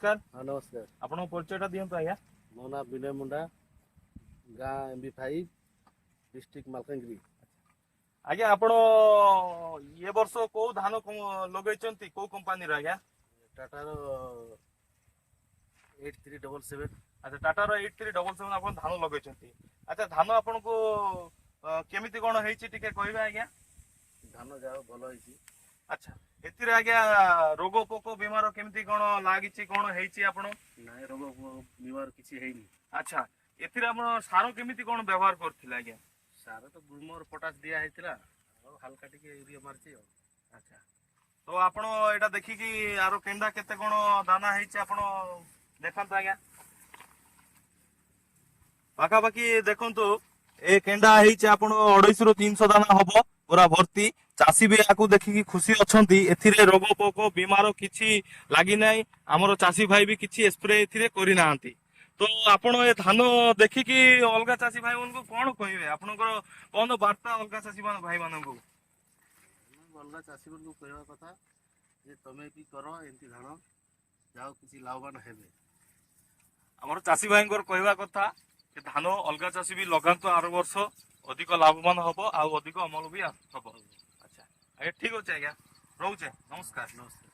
नमस्कार। हाँ नमस्कार। आपन परिचयटा दियंतु आज्ञा। मो ना विनय मुंडा, गाँ MB5, डिस्ट्रिक्ट मालकानगिरी। आज्ञा आपण ये वर्ष को धान लगेचंती को कंपनी रो आज्ञा? टाटा रो 8377। अच्छा टाटा रो 8377 आपण धान लगेचंती। अच्छा धान आपण को केमिति कोन हेछि टिके कहबे आज्ञा? धान जाओ भलो होइछि। अच्छा एतिरे आज्ञा रोग पोक बीमार केमिति कोन लागिछि कोन हेछि आपण? नाय रोग बीमार किछि हेइनी। अच्छा एतिरे आपण सारो केमिति कोन व्यवहार करथिला आज्ञा? सारा तो ग्लूमर पोटास दिया हेतिला और हल्का टिके यूरिया मारछि। अच्छा तो आपण एटा देखि कि आरो केंडा केते कोन दाना हेछि आपण देखंतु आज्ञा। पाखा पाखी देखंतु ए केंडा हेछि आपण 250 रु 300 दाना हबो पूरा भर्ती। चासी भी याकू देखिकी खुशी अछंती। एथिरे रोग पोक बीमार किछि लागि नै। हमरो चासी भाई भी किछि स्प्रे एथिरे करि नांती। तो आपण ए धान देखिकी अलगा चासी भाई उनको कोन कहिबे? आपनकर कोन वार्ता अलगा चासी भाई माननको? अलगा चासी को कहवा कथा जे तमे भी करो एंती धान जाओ किछि लाभवान हेबे। हमरो चासी भाईंकर कहवा कथा कि धान अलगा चासी भी लगांतो आर वर्ष अधिक लाभवान हबो आ अधिक अमल भी हबो। अच्छा ठीक अछि आज्ञा, रहउछे, नमस्कार। नमस्कार।